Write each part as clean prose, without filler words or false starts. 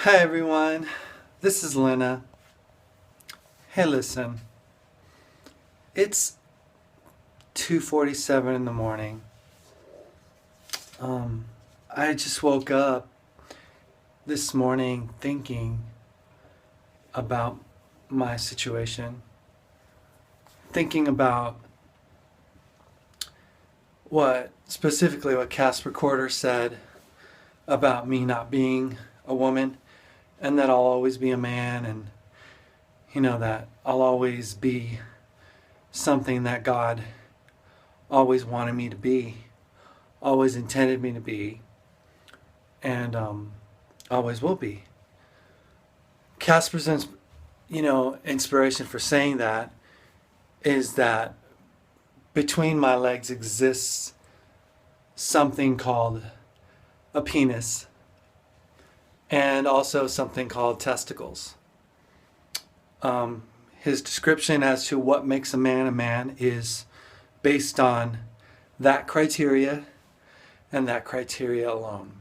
Hi everyone, this is Lynna. Hey listen, it's 2:47 in the morning. I just woke up this morning thinking about my situation, thinking about specifically what Casper Corder said about me not being a woman and that I'll always be a man, and that I'll always be something that God always wanted me to be, always intended me to be, and always will be. Casper's inspiration for saying that is that between my legs exists something called a penis and also something called testicles. His description as to what makes a man is based on that criteria and that criteria alone.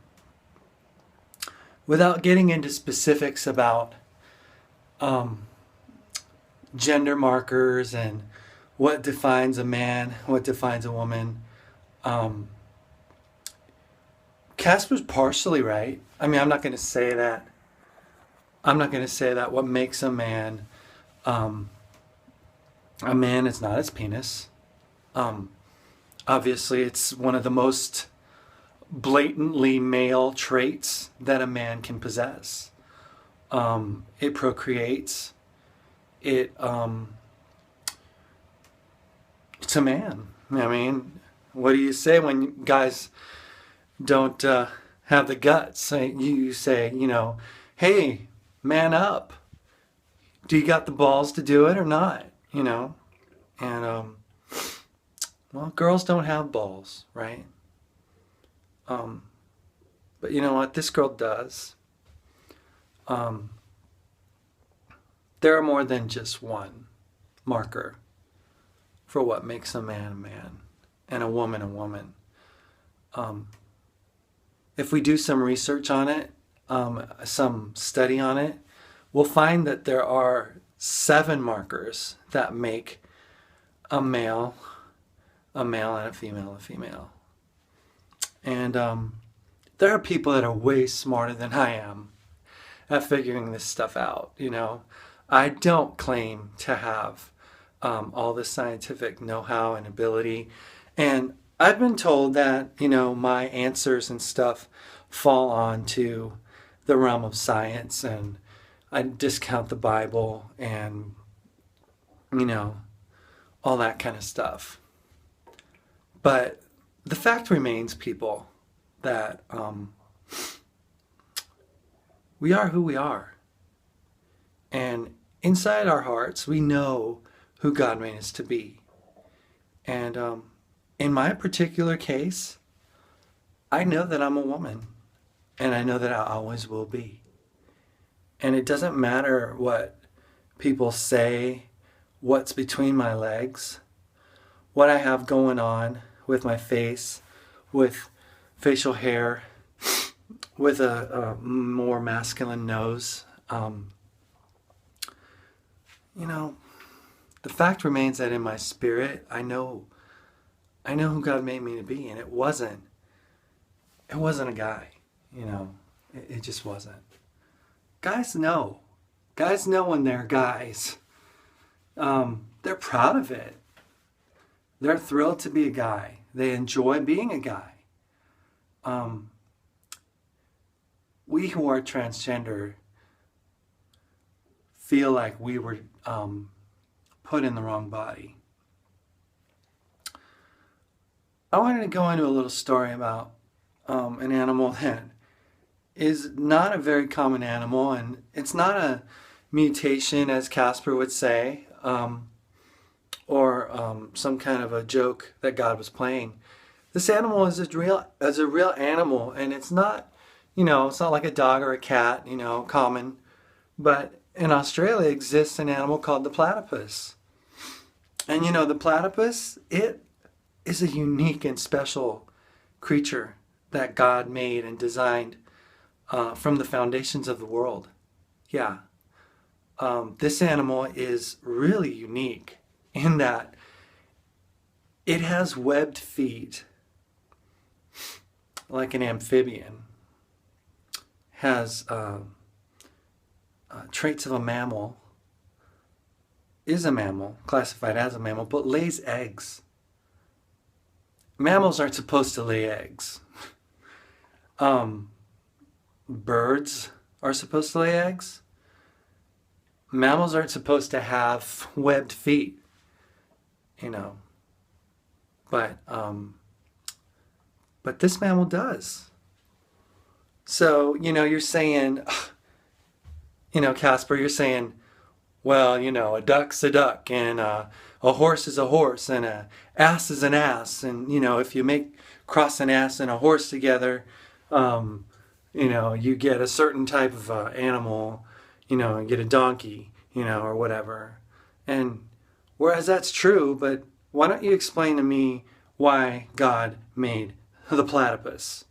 Without getting into specifics about gender markers and what defines a man, what defines a woman, Casper's partially right. I mean, I'm not going to say that. What makes a man is not his penis. Obviously, it's one of the most blatantly male traits that a man can possess. It procreates. It's a man. I mean, what do you say when guys don't have the guts? You say, hey, man up. Do you got the balls to do it or not? And well, girls don't have balls, right? But you know what? This girl does. There are more than just one marker for what makes a man and a woman a woman. If we do some research on it, some study on it, we'll find that there are 7 markers that make a male, and a female. And there are people that are way smarter than I am at figuring this stuff out. I don't claim to have all the scientific know-how and ability. And I've been told that, my answers and stuff fall onto the realm of science, and I discount the Bible and, all that kind of stuff. But the fact remains, people, that we are who we are. And inside our hearts, we know who God made us to be. And in my particular case, I know that I'm a woman. And I know that I always will be. And it doesn't matter what people say, what's between my legs, what I have going on with my face, with facial hair, with a more masculine nose. The fact remains that in my spirit, I know who God made me to be, and it wasn't a guy. It just wasn't. Guys know when they're guys. They're proud of it. They're thrilled to be a guy. They enjoy being a guy. We who are transgender feel like we were put in the wrong body. I wanted to go into a little story about an animal that is not a very common animal, and it's not a mutation, as Casper would say, or some kind of a joke that God was playing. This animal is a real animal, and it's not, it's not like a dog or a cat, common. But in Australia exists an animal called the platypus. And the platypus, it is a unique and special creature that God made and designed from the foundations of the world. Yeah. This animal is really unique in that it has webbed feet like an amphibian, has traits of a mammal, is a mammal, classified as a mammal, but lays eggs. Mammals aren't supposed to lay eggs. Birds are supposed to lay eggs. Mammals aren't supposed to have webbed feet, but this mammal does. So, you're saying, Casper, you're saying, well, a duck's a duck, and a horse is a horse, and an ass is an ass. And, if you cross an ass and a horse together, you get a certain type of animal, you get a donkey, or whatever. And whereas that's true, but why don't you explain to me why God made the platypus?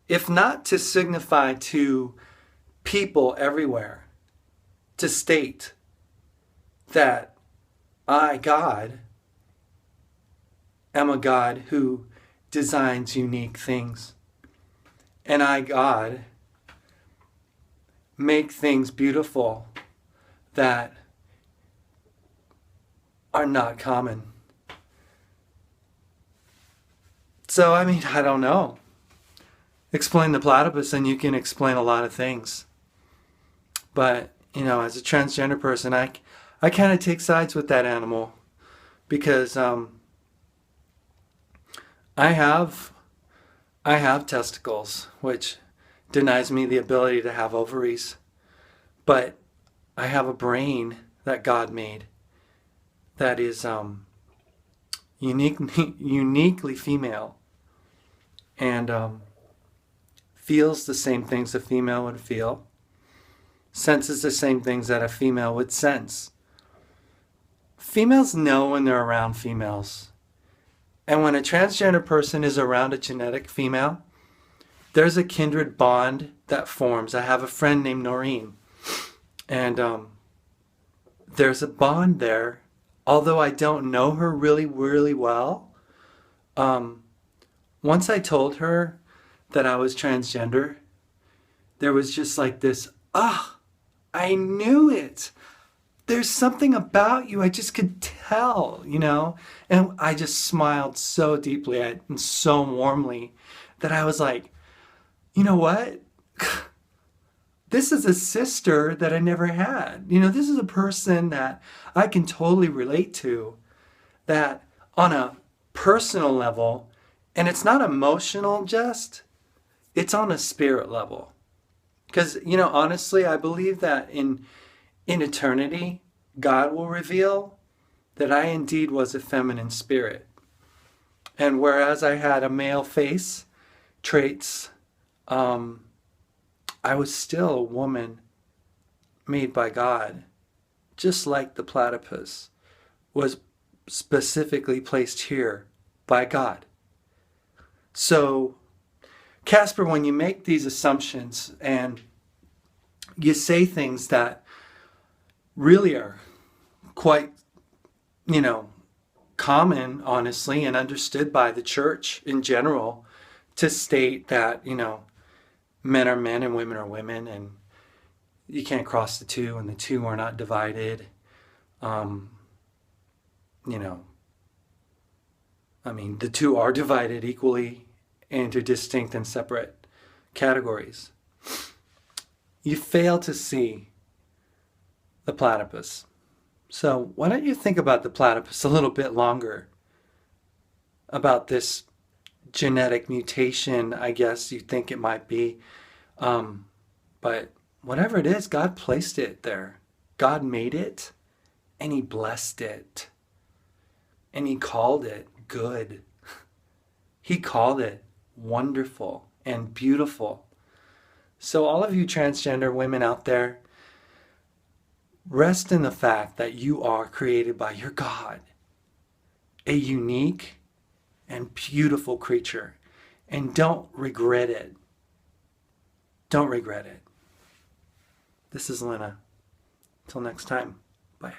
If not to signify to people everywhere, to state that I, God, am a God who designs unique things. And I, God, make things beautiful that are not common. So, I don't know. Explain the platypus and you can explain a lot of things. But, as a transgender person, I kind of take sides with that animal because I have testicles, which denies me the ability to have ovaries. But I have a brain that God made that is uniquely female and feels the same things a female would feel, senses the same things that a female would sense. Females know when they're around females. And when a transgender person is around a genetic female, there's a kindred bond that forms. I have a friend named Noreen, and there's a bond there. Although I don't know her really, really well, once I told her that I was transgender, there was just like this, I knew it. There's something about you. I just could tell, And I just smiled so deeply and so warmly that I was like, you know what? This is a sister that I never had. This is a person that I can totally relate to, that on a personal level, and it's not emotional just, it's on a spirit level. Because, honestly, I believe that in eternity, God will reveal that I indeed was a feminine spirit. And whereas I had a male face, traits, I was still a woman made by God, just like the platypus was specifically placed here by God. So, Casper, when you make these assumptions and you say things that really are quite, common, honestly, and understood by the church in general, to state that, men are men and women are women, and you can't cross the two, and the two are not divided. The two are divided equally into distinct and separate categories. You fail to see the platypus. So why don't you think about the platypus a little bit longer? About this genetic mutation, I guess you think it might be. But whatever it is, God placed it there. God made it, and He blessed it. And He called it good. He called it wonderful and beautiful. So all of you transgender women out there, rest in the fact that you are created by your God, a unique and beautiful creature, and don't regret it. Don't regret it. This is Lynna. Till next time. Bye.